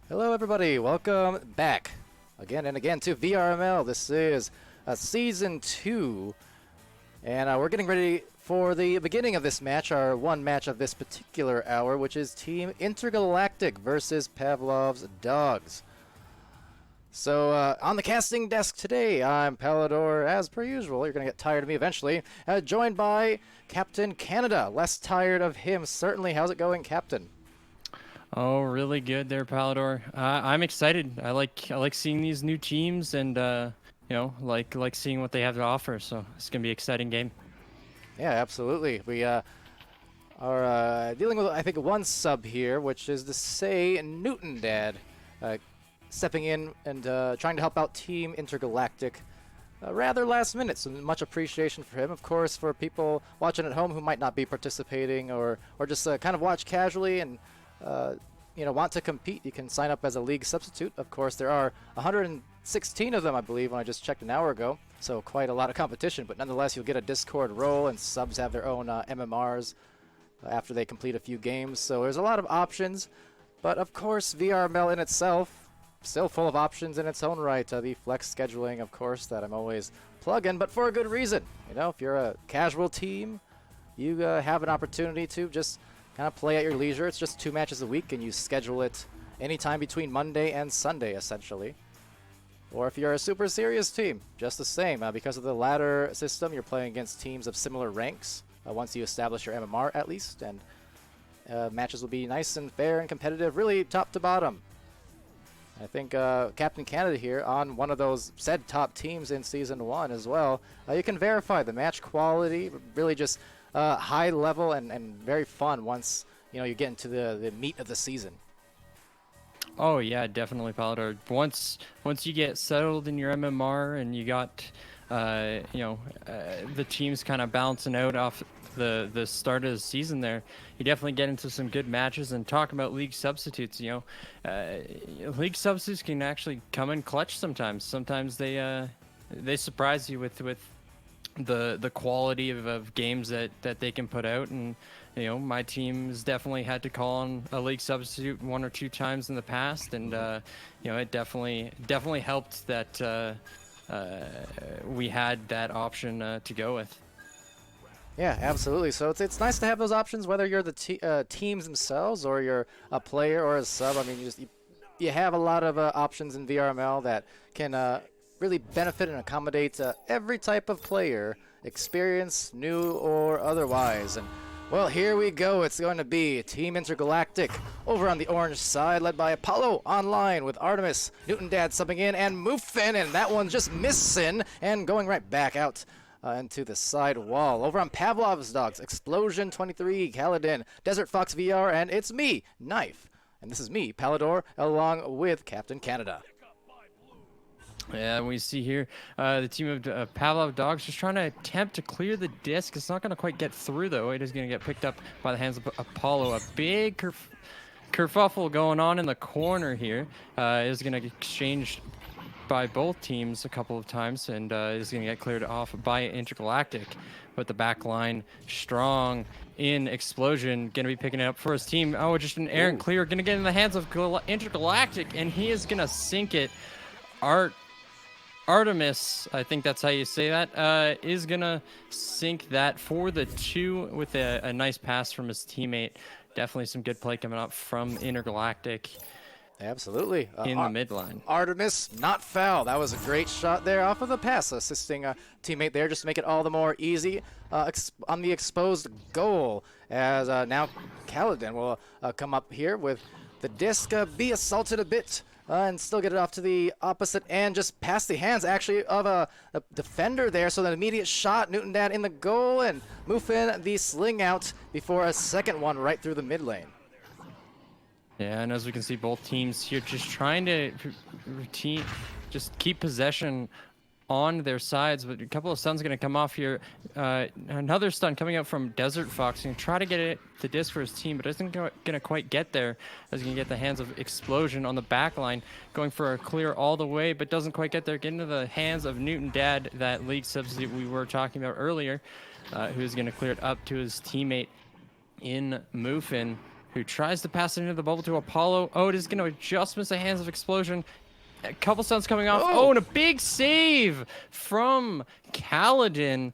Hello everybody, welcome back again and again to VRML. This is Season 2, and we're getting ready for the beginning of this match, our one match of this particular hour, which is Team Intergalactic versus Pavlovs Dogs. So, on the casting desk today, I'm Palidore, as per usual. You're going to get tired of me eventually. Joined by CaptainCanada. Less tired of him, certainly. How's it going, Captain? Oh, really good there, Palidore. I'm excited. I like seeing these new teams, and like seeing what they have to offer. So it's gonna be an exciting game. Yeah, absolutely. We are dealing with, I think, one sub here, which is to say Newton Dad, stepping in and trying to help out Team Intergalactic. Rather last minute, so much appreciation for him. Of course, for people watching at home who might not be participating or just kind of watch casually and want to compete, you can sign up as a league substitute. Of course, there are 116 of them, I believe, when I just checked an hour ago, so quite a lot of competition, but nonetheless, you'll get a Discord role, and subs have their own MMRs after they complete a few games, so there's a lot of options, but of course, VRML in itself, still full of options in its own right. The flex scheduling, of course, that I'm always plugging, but for a good reason. If you're a casual team, you have an opportunity to just kind of play at your leisure. It's just 2 matches a week, and you schedule it anytime between Monday and Sunday, essentially. Or if you're a super serious team, just the same. Because of the ladder system, you're playing against teams of similar ranks once you establish your MMR, at least. And matches will be nice and fair and competitive, really top to bottom. I think CaptainCanada here, on one of those said top teams in Season 1 as well, you can verify the match quality, really just high level and very fun once you get into the meat of the season. Oh yeah, definitely, Palidore. Once you get settled in your MMR and you got the teams kind of balancing out off the start of the season there, you definitely get into some good matches. And talk about league substitutes, league substitutes can actually come in clutch sometimes. Sometimes they surprise you with the quality of games that they can put out. And my team's definitely had to call on a league substitute 1 or 2 times in the past, and it definitely helped that we had that option to go with. Yeah, absolutely. So it's nice to have those options, whether you're the teams themselves or you're a player or a sub. I mean, you have a lot of options in VRML that can really benefit and accommodate every type of player, experience, new or otherwise. And well, here we go. It's going to be Team Intergalactic over on the orange side, led by Apollo Online with Artemis, Newton Dad subbing in, and Muffin, and that one's just missing and going right back out into the side wall. Over on Pavlovs Dogs, Explosion 23, Kaladin, Desert Fox VR, and it's me, Knife. And this is me, Palidore, along with CaptainCanada. Yeah, we see here the team of Pavlov Dogs just trying to attempt to clear the disc. It's not going to quite get through, though. It is going to get picked up by the hands of Apollo. A big kerfuffle going on in the corner here. Is going to get exchanged by both teams a couple of times, and is going to get cleared off by Intergalactic. But the back line strong in Explosion, going to be picking it up for his team. Oh, just an errant clear, going to get in the hands of Intergalactic, and he is going to sink it. Artemis, I think that's how you say that, is going to sink that for the 2 with a nice pass from his teammate. Definitely some good play coming up from Intergalactic. Absolutely. In the midline. Artemis, not foul. That was a great shot there off of the pass, assisting a teammate there just to make it all the more easy on the exposed goal. As now Kaladin will come up here with the disc, be assaulted a bit, and still get it off to the opposite end, just past the hands actually of a defender there. So the immediate shot, Newton Dad in the goal, and Muffin the sling out before a second one right through the mid lane. Yeah, and as we can see, both teams here just trying to just keep possession on their sides. But a couple of stuns going to come off here. Another stun coming out from Desert Fox. Going to try to get the disc for his team, but isn't going to quite get there. As going to get the hands of Explosion on the back line, going for a clear all the way, but doesn't quite get there. Getting to the hands of Newton Dad, that league substitute we were talking about earlier, who's going to clear it up to his teammate in Muffin, who tries to pass it into the bubble to Apollo. Oh, it is going to adjust miss the hands of Explosion. A couple stuns coming off. Oh, and a big save from Kaladin,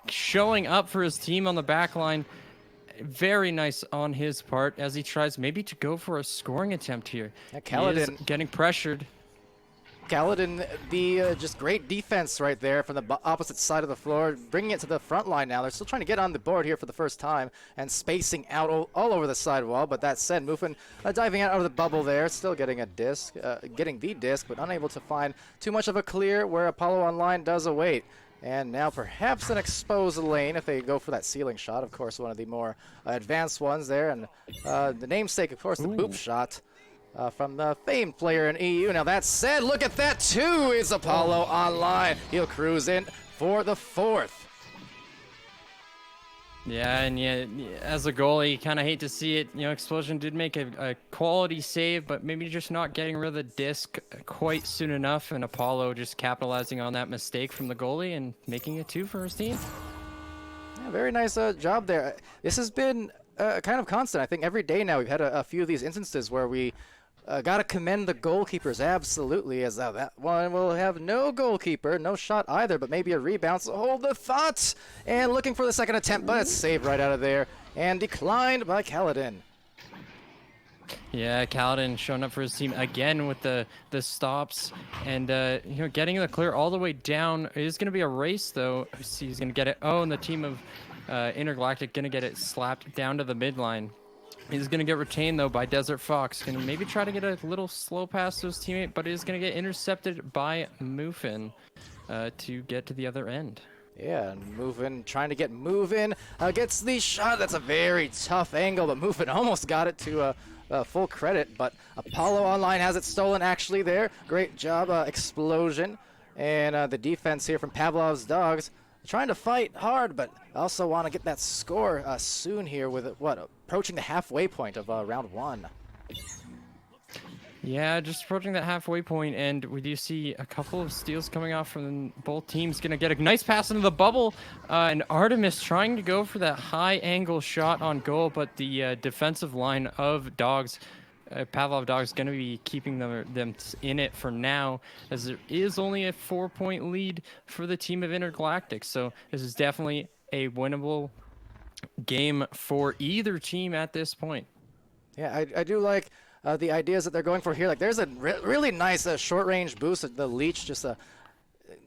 showing up for his team on the back line. Very nice on his part as he tries maybe to go for a scoring attempt here. Yeah, Kaladin getting pressured. Kaladin, the just great defense right there from the opposite side of the floor, bringing it to the front line now. They're still trying to get on the board here for the first time and spacing out all over the sidewall. But that said, Muffin diving out of the bubble there, still getting a disc, getting the disc, but unable to find too much of a clear where Apollo Online does await. And now perhaps an exposed lane if they go for that ceiling shot. Of course, one of the more advanced ones there. And the namesake, of course, the boop shot. From the famed player in EU. Now that said, look at that too. It's Apollo Online. He'll cruise in for the 4th. Yeah, and yeah, as a goalie, you kind of hate to see it. Explosion did make a quality save, but maybe just not getting rid of the disc quite soon enough. And Apollo just capitalizing on that mistake from the goalie and making it 2 for his team. Yeah, very nice job there. This has been kind of constant. I think every day now we've had a few of these instances where we got to commend the goalkeepers, absolutely, as that one will have no goalkeeper, no shot either, but maybe a rebound. So hold the thought, and looking for the second attempt, but it's saved right out of there and declined by Kaladin. Yeah, Kaladin showing up for his team again with the stops, and getting the clear all the way down. It is going to be a race, though. He's going to get it. Oh, and the team of Intergalactic going to get it slapped down to the midline. He's going to get retained, though, by Desert Fox. Going to maybe try to get a little slow pass to his teammate, but is going to get intercepted by Muffin to get to the other end. Yeah, and Muffin trying to get moving. Gets the shot. That's a very tough angle, but Muffin almost got it to full credit. But Apollo Online has it stolen actually there. Great job, Explosion. And the defense here from Pavlov's Dogs trying to fight hard, but also want to get that score soon here with, approaching the halfway point of round 1. Yeah, just approaching that halfway point, and we do see a couple of steals coming off from both teams. Gonna get a nice pass into the bubble, and Artemis trying to go for that high angle shot on goal, but the defensive line of Dogs, Pavlov Dogs, gonna be keeping them in it for now, as there is only a 4-point lead for the team of Intergalactic. So this is definitely a winnable game for either team at this point. Yeah, I do like the ideas that they're going for here. Like, there's a really nice short-range boost. The Leech just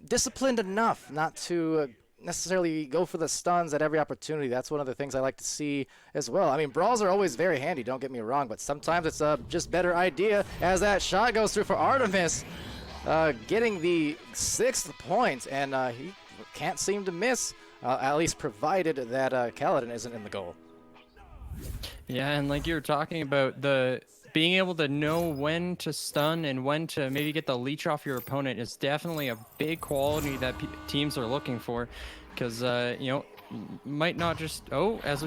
disciplined enough not to necessarily go for the stuns at every opportunity. That's one of the things I like to see as well. I mean, brawls are always very handy, don't get me wrong, but sometimes it's a just better idea as that shot goes through for Artemis, getting the 6th point, and he can't seem to miss, at least provided that Kaladin isn't in the goal. Yeah, and like you were talking about, the being able to know when to stun and when to maybe get the leech off your opponent is definitely a big quality that teams are looking for, because you know, might not just as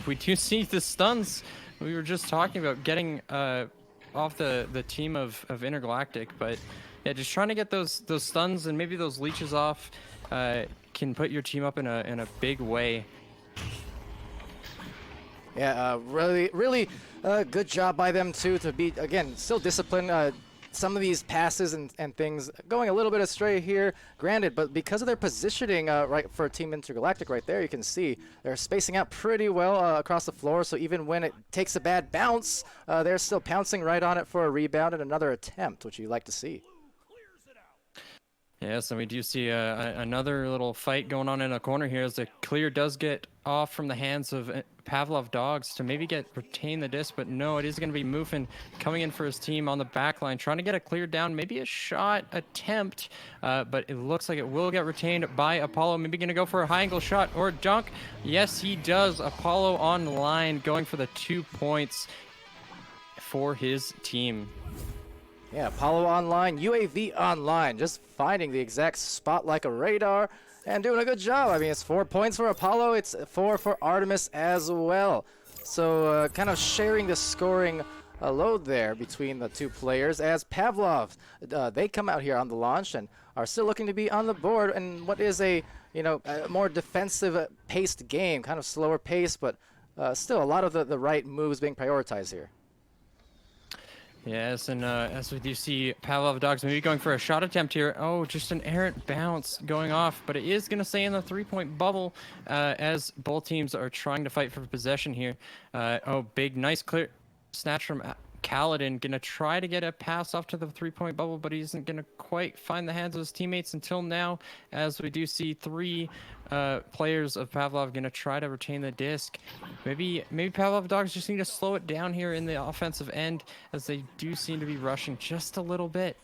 we do see the stuns we were just talking about getting off the team of Intergalactic, but yeah, just trying to get those stuns and maybe those leeches off can put your team up in a big way. Yeah, really good job by them, too, to be, again, still disciplined. Some of these passes and things going a little bit astray here, granted, but because of their positioning right for Team Intergalactic right there, you can see they're spacing out pretty well across the floor, so even when it takes a bad bounce, they're still pouncing right on it for a rebound and another attempt, which you like to see. Yes, and we do see another little fight going on in a corner here as the clear does get off from the hands of Pavlov Dogs to maybe retain the disc, but no, it is going to be Muffin coming in for his team on the back line, trying to get a clear down, maybe a shot attempt, but it looks like it will get retained by Apollo. Maybe going to go for a high angle shot or dunk. Yes, he does. Apollo on line going for the 2 points for his team. Yeah, Apollo online, UAV online, just finding the exact spot like a radar and doing a good job. I mean, it's 4 points for Apollo, it's 4 for Artemis as well. So kind of sharing the scoring load there between the two players as Pavlov, they come out here on the launch and are still looking to be on the board in what is a more defensive paced game, kind of slower pace, but still a lot of the right moves being prioritized here. Yes, and as we do see Pavlov Dogs maybe going for a shot attempt here. Oh, just an errant bounce going off, but it is going to stay in the 3-point bubble as both teams are trying to fight for possession here. Big, nice clear snatch from Kaladin. Going to try to get a pass off to the 3-point bubble, but he isn't going to quite find the hands of his teammates until now, as we do see 3 players of Pavlov going to try to retain the disc. Maybe Pavlov Dogs just need to slow it down here in the offensive end, as they do seem to be rushing just a little bit.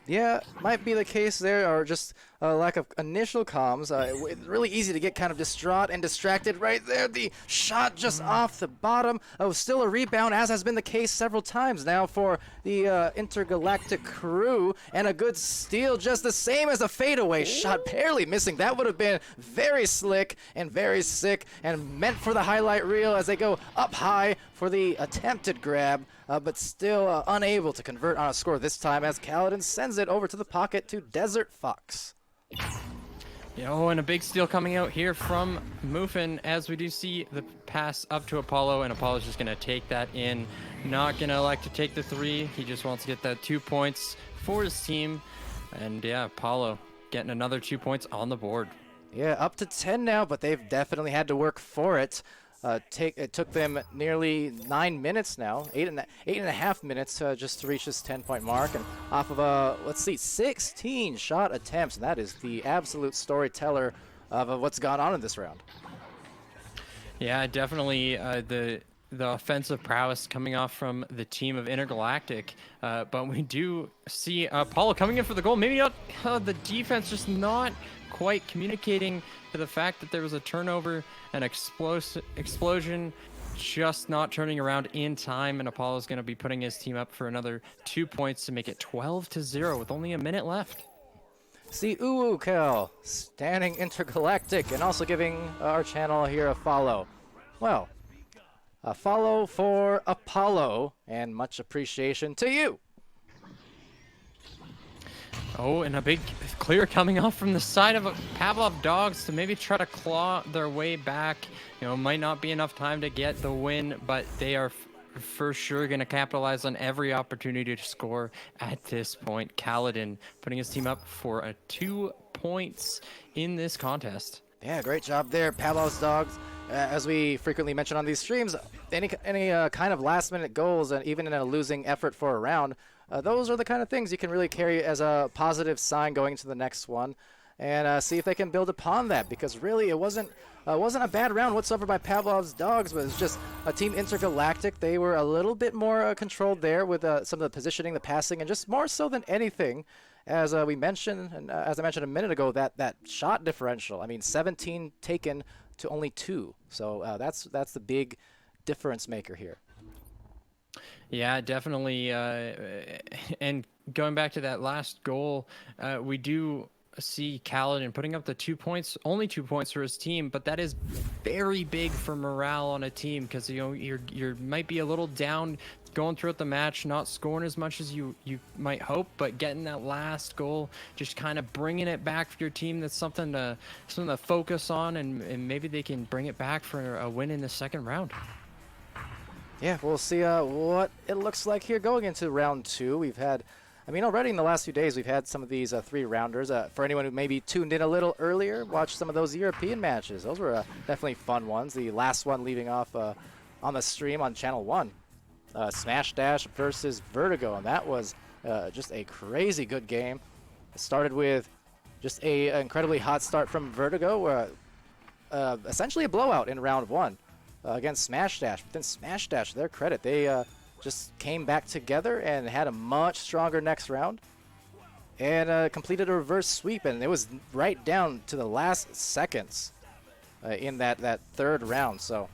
Yeah, might be the case there, or just a lack of initial comms. It's really easy to get kind of distraught and distracted right there. The shot just off the bottom. Still a rebound, as has been the case several times now for the Intergalactic crew. And a good steal, just the same as a fadeaway shot, barely missing. That would have been very slick and very sick and meant for the highlight reel as they go up high for the attempted grab. But still unable to convert on a score this time as Kaladin sends it over to the pocket to Desert Fox. And a big steal coming out here from Muffin as we do see the pass up to Apollo, and Apollo's just going to take that in. Not going to elect to take the 3. He just wants to get that 2 points for his team. And yeah, Apollo getting another 2 points on the board. Yeah, up to 10 now, but they've definitely had to work for it. It took them nearly 9 minutes now, eight and a half minutes just to reach this 10-point mark, and off of 16 shot attempts, and that is the absolute storyteller of what's gone on in this round. Yeah, definitely the offensive prowess coming off from the team of Intergalactic, but we do see Apollo coming in for the goal. Maybe not the defense just not quite communicating to the fact that there was a turnover, an explosion, just not turning around in time, and Apollo's going to be putting his team up for another 2 points to make it 12-0 with only a minute left. See Cal standing Intergalactic and also giving our channel here a follow. Well, a follow for Apollo and much appreciation to you Oh, and a big clear coming off from the side of Pavlov dogs to maybe try to claw their way back. You know, might not be enough time to get the win, but they are for sure going to capitalize on every opportunity to score at this point. Kaladin putting his team up for a 2 points in this contest. Yeah, great job there, Pavlovs dogs. As we frequently mention on these streams, any kind of last-minute goals, and even in a losing effort for a round, those are the kind of things you can really carry as a positive sign going into the next one, and see if they can build upon that. Because really, it wasn't a bad round whatsoever by Pavlov's dogs, but it's just a team Intergalactic. They were a little bit more controlled there with some of the positioning, the passing, and just more so than anything. As we mentioned, and as I mentioned a minute ago, that shot differential. I mean, 17 taken to only 2. So that's the big difference maker here. Yeah, definitely. And going back to that last goal, we do see Kaladin putting up the 2 points, only 2 points for his team, but that is very big for morale on a team, because you know you might be a little down going throughout the match, not scoring as much as you might hope, but getting that last goal, just kind of bringing it back for your team. That's something to focus on, and maybe they can bring it back for a win in the second round. Yeah, we'll see what it looks like here going into round 2. We've had, I mean, already in the last few days, we've had some of these 3-rounders. For anyone who maybe tuned in a little earlier, watch some of those European matches. Those were definitely fun ones. The last one leaving off on the stream on Channel 1. Smash Dash versus Vertigo, and that was just a crazy good game. It started with just an incredibly hot start from Vertigo, essentially a blowout in round 1 against Smash Dash. But then Smash Dash, to their credit, they just came back together and had a much stronger next round and completed a reverse sweep, and it was right down to the last seconds in that third round. So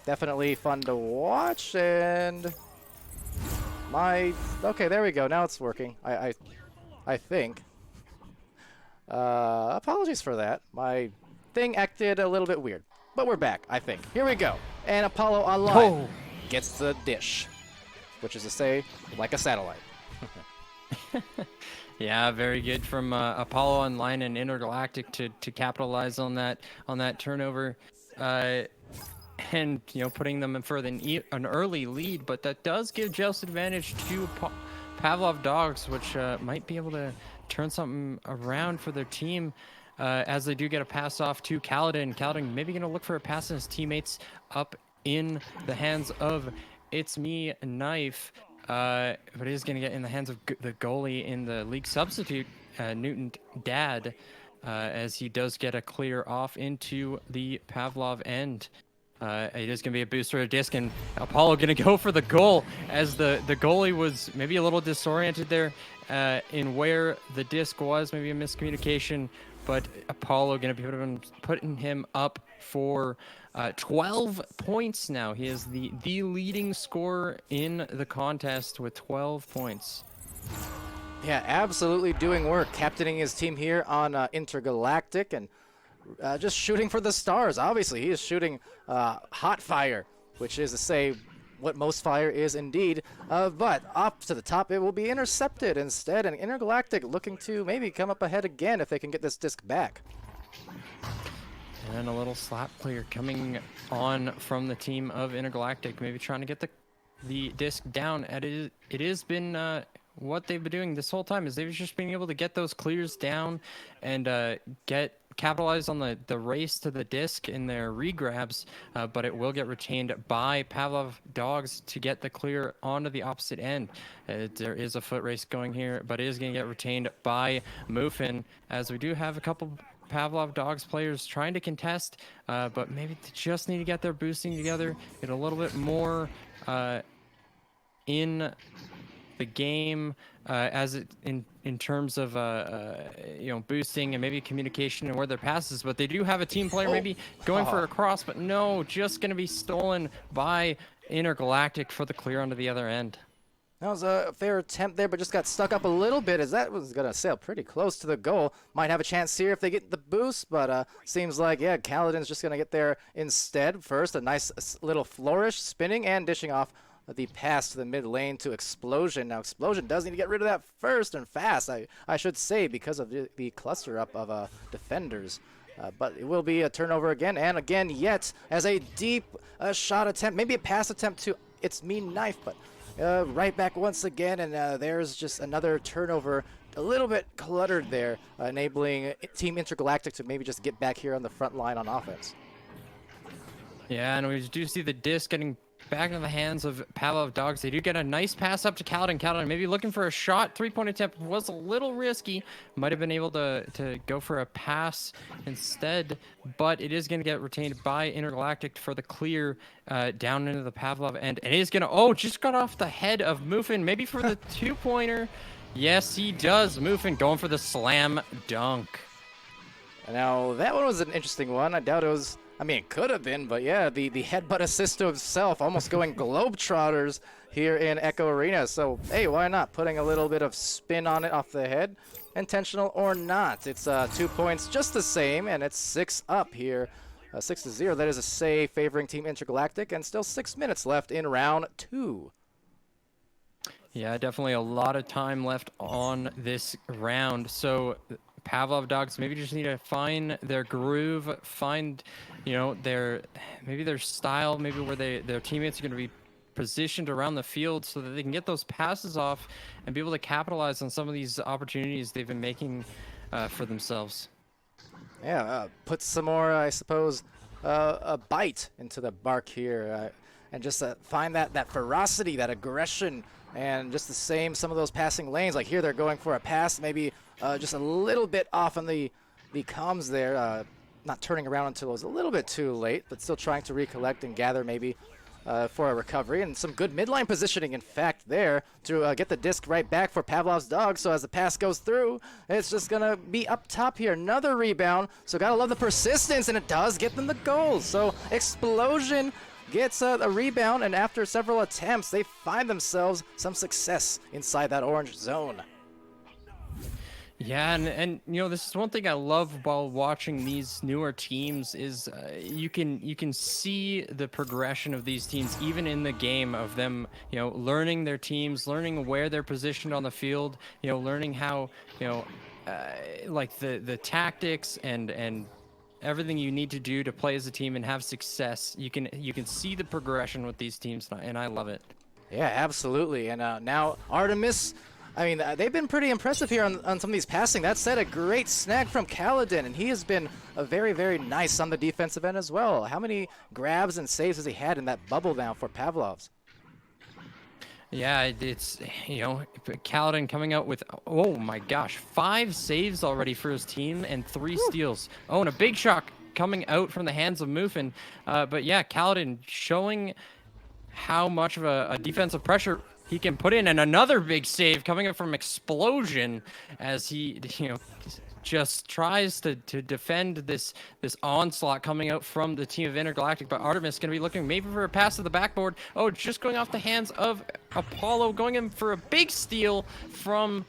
definitely fun to watch. And okay, there we go. Now it's working. I think. Apologies for that. My thing acted a little bit weird, but we're back, I think. Here we go. And Apollo Online gets the dish, which is to say, like a satellite. Yeah, very good from Apollo Online and Intergalactic to capitalize on that turnover. And you know, putting them in for an early lead, but that does give Joust advantage to Pavlov dogs, which might be able to turn something around for their team, as they do get a pass off to Kaladin. Kaladin maybe going to look for a pass in his teammates up in the hands of It's Me Knife, but it is going to get in the hands of the goalie in the league substitute, Newton Dad, as he does get a clear off into the Pavlov end. It is going to be a booster of disc, and Apollo going to go for the goal, as the goalie was maybe a little disoriented there in where the disc was, maybe a miscommunication, but Apollo going to be putting him up for 12 points now. He is the leading scorer in the contest with 12 points. Yeah, absolutely doing work, captaining his team here on Intergalactic, and just shooting for the stars. Obviously, he is shooting hot fire, which is to say what most fire is indeed. But up to the top, it will be intercepted instead, and Intergalactic looking to maybe come up ahead again if they can get this disc back. And a little slap clear coming on from the team of Intergalactic, maybe trying to get the disc down. It has been what they've been doing this whole time, is they've just been able to get those clears down and capitalize on the race to the disc in their regrabs, but it will get retained by Pavlov dogs to get the clear onto the opposite end. There is a foot race going here, but it is going to get retained by Mufin, as we do have a couple Pavlov dogs players trying to contest, but maybe they just need to get their boosting together, get a little bit more in the game, as it in terms of you know, boosting and maybe communication and where their passes. But they do have a team player maybe going for a cross, but no, just going to be stolen by Intergalactic for the clear onto the other end. That was a fair attempt there, but just got stuck up a little bit, as that was going to sail pretty close to the goal. Might have a chance here if they get the boost, but seems like, yeah, Kaladin's just going to get there instead. First, a nice little flourish, spinning and dishing off the pass to the mid lane to Explosion. Now Explosion does need to get rid of that first and fast, I should say, because of the cluster up of defenders. But it will be a turnover again and again yet as a deep shot attempt, maybe a pass attempt to It's Me Knife, but right back once again, and there's just another turnover. A little bit cluttered there, enabling Team Intergalactic to maybe just get back here on the front line on offense. Yeah, and we do see the disc getting back into the hands of Pavlov Dogs. They do get a nice pass up to Kaladin. Kaladin maybe looking for a shot. 3-point attempt was a little risky. Might have been able to go for a pass instead, but it is going to get retained by Intergalactic for the clear down into the Pavlov end. And it is going to, just got off the head of Muffin, maybe for the 2-pointer. Yes, he does. Muffin going for the slam dunk. Now, that one was an interesting one. I doubt it was... I mean, it could have been, but yeah, the headbutt assist to himself, almost going Globetrotters here in Echo Arena. So, hey, why not? Putting a little bit of spin on it off the head, intentional or not. It's 2 points just the same, and it's 6 up here. 6-0, that is a save favoring Team Intergalactic, and still 6 minutes left in round 2. Yeah, definitely a lot of time left on this round. So Pavlov Dogs maybe just need to find their groove, find, their style, maybe where their teammates are going to be positioned around the field so that they can get those passes off and be able to capitalize on some of these opportunities they've been making for themselves. Yeah, put some more, I suppose, a bite into the bark here, and just find that ferocity, that aggression, and just the same, some of those passing lanes. Like here, they're going for a pass, maybe just a little bit off on the comms there, not turning around until it was a little bit too late, but still trying to recollect and gather maybe for a recovery. And some good midline positioning, in fact, there to get the disc right back for Pavlov's Dog. So as the pass goes through, it's just going to be up top here. Another rebound. So got to love the persistence, and it does get them the goals. So Explosion gets a rebound, and after several attempts, they find themselves some success inside that orange zone. Yeah, and this is one thing I love while watching these newer teams is you can see the progression of these teams even in the game of them, learning their teams, learning where they're positioned on the field, learning how, like the tactics and everything you need to do to play as a team and have success. You can see the progression with these teams, and I love it. Yeah, absolutely. And now Artemis, I mean, they've been pretty impressive here on some of these passing. That said, a great snag from Kaladin, and he has been very, very nice on the defensive end as well. How many grabs and saves has he had in that bubble now for Pavlovs? Yeah, it's, Kaladin coming out with, oh my gosh, 5 saves already for his team and 3 steals. Oh, and a big shot coming out from the hands of Muffin. But yeah, Kaladin showing how much of a defensive pressure he can put in, and another big save coming up from Explosion as he, just tries to defend this onslaught coming out from the team of Intergalactic. But Artemis going to be looking maybe for a pass to the backboard. Oh, just going off the hands of Apollo, going in for a big steal from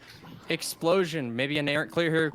Explosion. Maybe an errant clear here.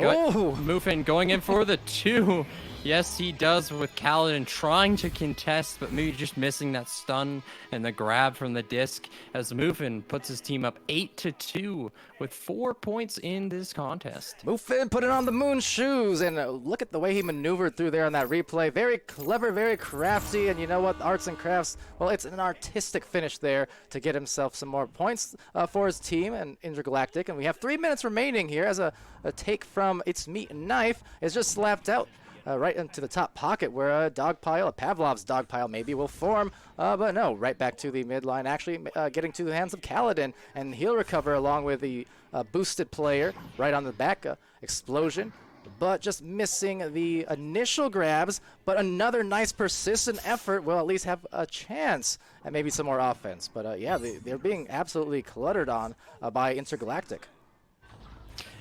Muffin going in for the 2. Yes, he does, with Kaladin trying to contest, but maybe just missing that stun and the grab from the disc as Muffin puts his team up 8-2 with 4 points in this contest. Muffin put it on the moon shoes, and look at the way he maneuvered through there on that replay. Very clever, very crafty, and you know what? Arts and crafts, well, it's an artistic finish there to get himself some more points for his team and Intergalactic. And we have 3 minutes remaining here as a take from It's Me Knife is just slapped out. Right into the top pocket where a Pavlov's dog pile maybe will form, but no, right back to the midline, actually getting to the hands of Kaladin, and he'll recover along with the boosted player right on the back, Explosion, but just missing the initial grabs, but another nice persistent effort will at least have a chance at maybe some more offense. But yeah, they're being absolutely cluttered on by Intergalactic.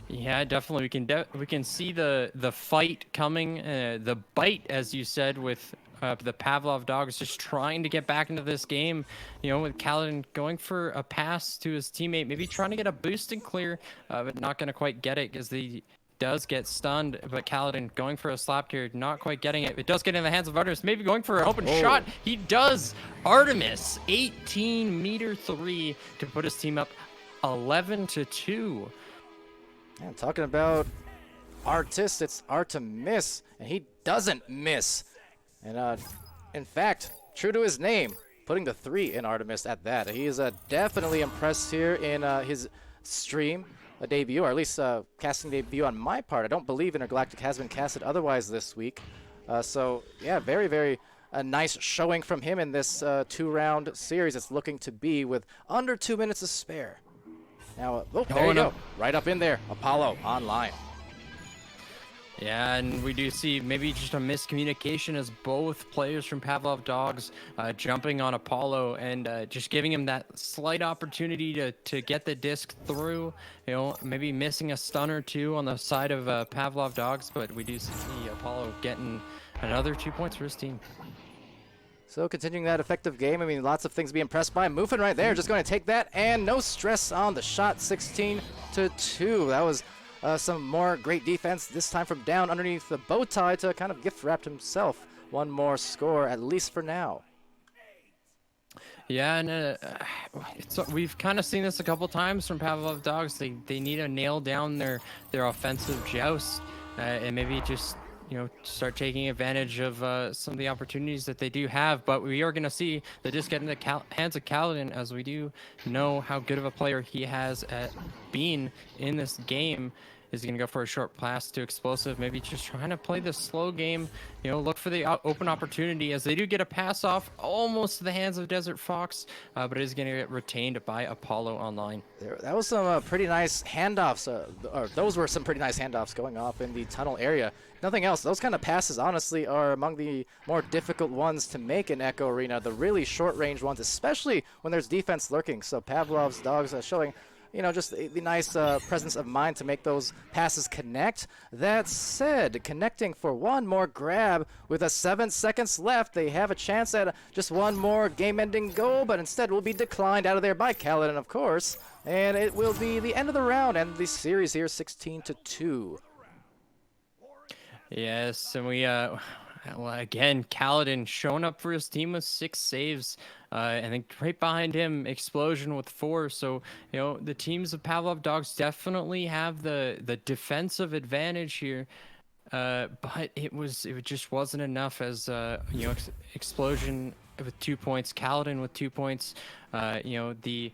Yeah, definitely. We can see the fight coming, the bite, as you said, with the Pavlov Dogs just trying to get back into this game. With Kaladin going for a pass to his teammate, maybe trying to get a boost and clear, but not going to quite get it because the does get stunned, but Kaladin going for a slap here, not quite getting it. It does get in the hands of Artemis, maybe going for an open shot. He does. Artemis, 18-meter three to put his team up 11-2. Man, talking about artists, it's Artemis, and he doesn't miss. And in fact, true to his name, putting the 3 in Artemis at that. He is definitely impressed here in his stream debut, or at least casting debut on my part. I don't believe Intergalactic has been casted otherwise this week. So yeah, very, very nice showing from him in this 2-round series. It's looking to be with under 2 minutes to spare. Now, there you go. Right up in there. Apollo online. Yeah, and we do see maybe just a miscommunication as both players from Pavlov Dogs jumping on Apollo and just giving him that slight opportunity to get the disc through. You know, maybe missing a stun or two on the side of Pavlov Dogs, but we do see Apollo getting another 2 points for his team. So continuing that effective game, I mean, lots of things being pressed by. Muffin right there, just going to take that, and no stress on the shot, 16-2. That was some more great defense, this time from down underneath the bow tie to kind of gift-wrapped himself. One more score, at least for now. Yeah, and we've kind of seen this a couple times from Pavlov Dogs. They need to nail down their offensive joust and maybe just, you know, start taking advantage of some of the opportunities that they do have. But we are going to see the disc get in the hands of Kaladin, as we do know how good of a player he has at being in this game. Is going to go for a short pass to Explosive, maybe just trying to play the slow game, you know, look for the open opportunity, as they do get a pass off almost to the hands of Desert Fox, but it is going to get retained by Apollo online. That was some pretty nice handoffs, or those were some pretty nice handoffs going off in the tunnel area. Nothing else. Those kind of passes, honestly, are among the more difficult ones to make in Echo Arena, the really short-range ones, especially when there's defense lurking. So Pavlov's Dogs showing, you know, just the nice presence of mind to make those passes connect. That said, connecting for one more grab with 7 seconds left. They have a chance at just one more game-ending goal, but instead will be declined out of there by Kaladin, of course. And it will be the end of the round and the series here, 16-2. Yes, and we well, again, Kaladin showing up for his team with 6 saves. And then right behind him, Explosion with 4. So, you know, the teams of Pavlov Dogs definitely have the defensive advantage here. But it just wasn't enough, as you know, Explosion with 2 points, Kaladin with 2 points. You know, the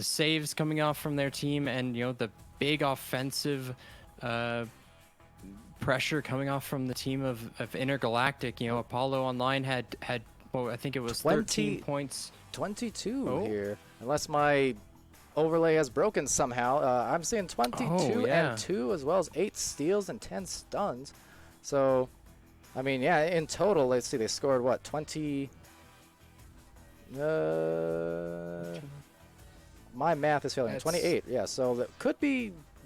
saves coming off from their team, and, you know, the big offensive pressure coming off from the team of Intergalactic. You know, Apollo online had well, I think it was 13 points. 22 here, unless my overlay has broken somehow. I'm seeing 22 and 2, as well as 8 steals and 10 stuns. So, I mean, yeah, in total, let's see, they scored what, 20? My math is failing. 28. Yeah, so that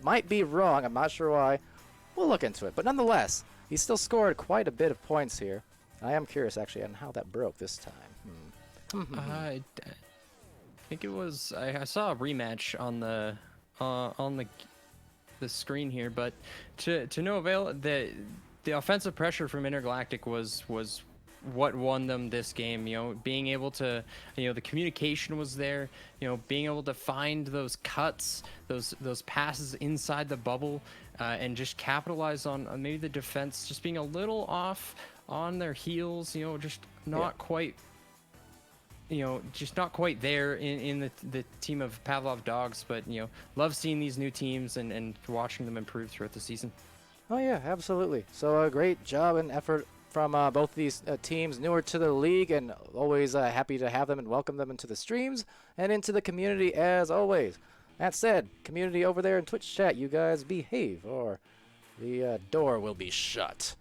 might be wrong. I'm not sure why. We'll look into it. But nonetheless, he still scored quite a bit of points here. I am curious, actually, on how that broke this time. I think it was. I saw a rematch on the screen here, but to no avail. The offensive pressure from Intergalactic was what won them this game. You know, being able to, you know, the communication was there. You know, being able to find those cuts, those passes inside the bubble, and just capitalize on maybe the defense just being a little off on their heels, you know, just not quite, you know, just not quite there in the team of Pavlov Dogs. But, you know, love seeing these new teams and watching them improve throughout the season. Oh yeah, absolutely. So a great job and effort from both these teams, newer to the league, and always happy to have them and welcome them into the streams and into the community as always. That said, community over there in Twitch chat, you guys behave, or the door will be shut.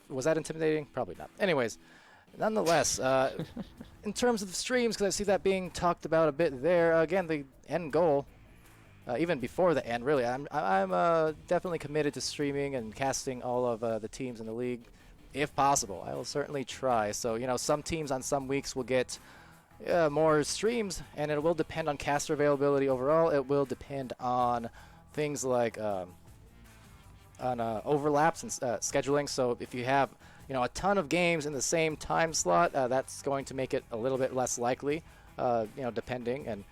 Was that intimidating? Probably not. Anyways, nonetheless, in terms of the streams, because I see that being talked about a bit there, again, the end goal, even before the end, really, I'm definitely committed to streaming and casting all of the teams in the league, if possible. I will certainly try. So, you know, some teams on some weeks will get more streams, and it will depend on caster availability overall. It will depend on things like on overlaps and scheduling. So if you have a ton of games in the same time slot, that's going to make it a little bit less likely, depending. And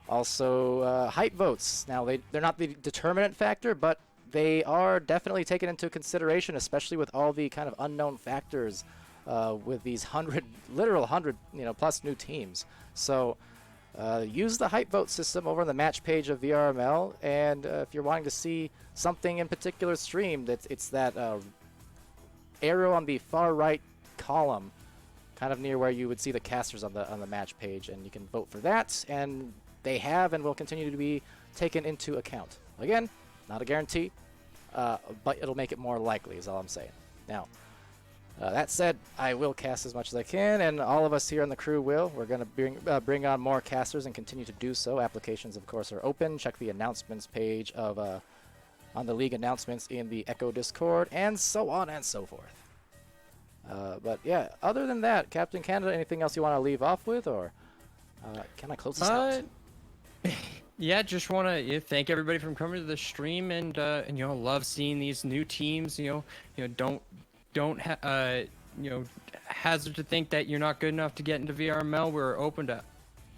also hype votes. Now they're not the determinant factor, but they are definitely taken into consideration, especially with all the kind of unknown factors with these literal 100 plus new teams. So use the hype vote system over on the match page of VRML, and if you're wanting to see something in particular streamed, it's that arrow on the far right column, kind of near where you would see the casters on the match page, and you can vote for that, and they have and will continue to be taken into account. Again, not a guarantee, but it'll make it more likely is all I'm saying. Now, that said, I will cast as much as I can, and all of us here on the crew will. We're going to bring on more casters and continue to do so. Applications, of course, are open. Check the announcements page of on the league announcements in the Echo Discord, and so on and so forth. But yeah, other than that, Captain Canada, anything else you want to leave off with, or can I close this out? Yeah, just want to thank everybody for coming to the stream, and love seeing these new teams. Don't hazard to think that you're not good enough to get into VRML. We're open to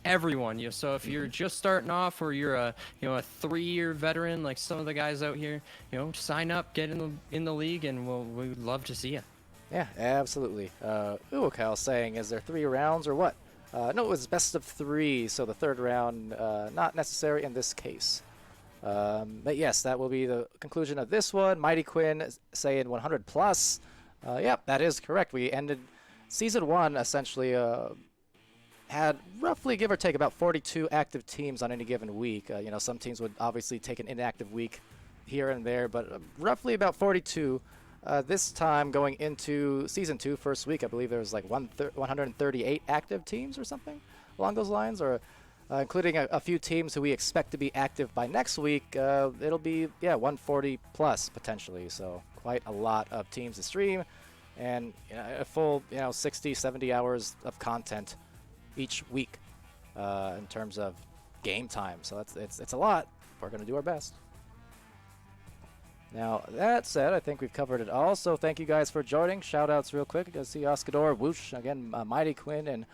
everyone. So if you're just starting off, or you're a 3-year veteran like some of the guys out here, sign up, get in the league, and we'd love to see you. Yeah, absolutely. Uwakal saying, is there 3 rounds or what? No, it was best of 3, so the 3rd round not necessary in this case. But yes, that will be the conclusion of this one. Mighty Quinn saying 100 plus. Yep, that is correct. We ended Season 1 essentially had roughly, give or take, about 42 active teams on any given week. Some teams would obviously take an inactive week here and there, but roughly about 42. This time going into Season 2, first week, I believe there was like 138 active teams or something along those lines, or including a few teams who we expect to be active by next week. It'll be, 140 plus potentially, so quite a lot of teams to stream, and a full 60, 70 hours of content each week in terms of game time. So it's a lot. We're going to do our best. Now, that said, I think we've covered it all, so thank you guys for joining. Shout-outs real quick. I see Oscador, Whoosh, again, Mighty Quinn, and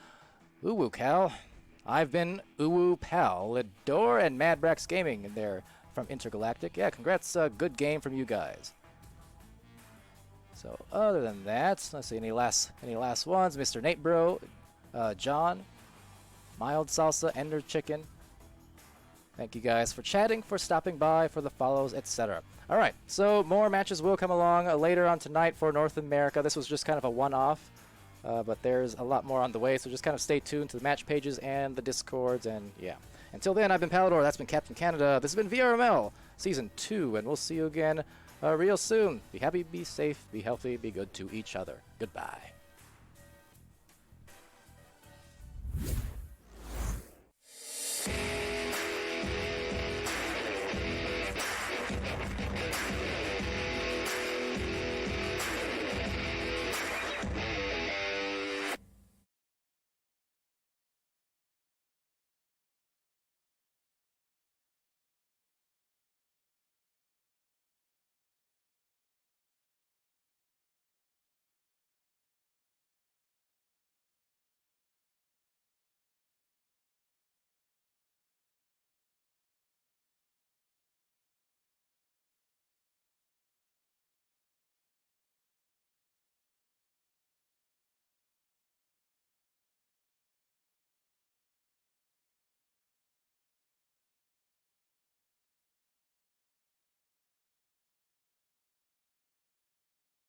Uwu Cal. I've been Uwu Palidore and Madbrax Gaming in there from Intergalactic. Yeah, congrats, good game from you guys. So, other than that, let's see, any last ones? Mr. Nate Bro, John, Mild Salsa, Ender Chicken. Thank you guys for chatting, for stopping by, for the follows, etc. All right, so more matches will come along later on tonight for North America. This was just kind of a one-off, but there's a lot more on the way, so just kind of stay tuned to the match pages and the Discords, and yeah. Until then, I've been Palidore, that's been Captain Canada, this has been VRML Season 2, and we'll see you again real soon. Be happy, be safe, be healthy, be good to each other. Goodbye.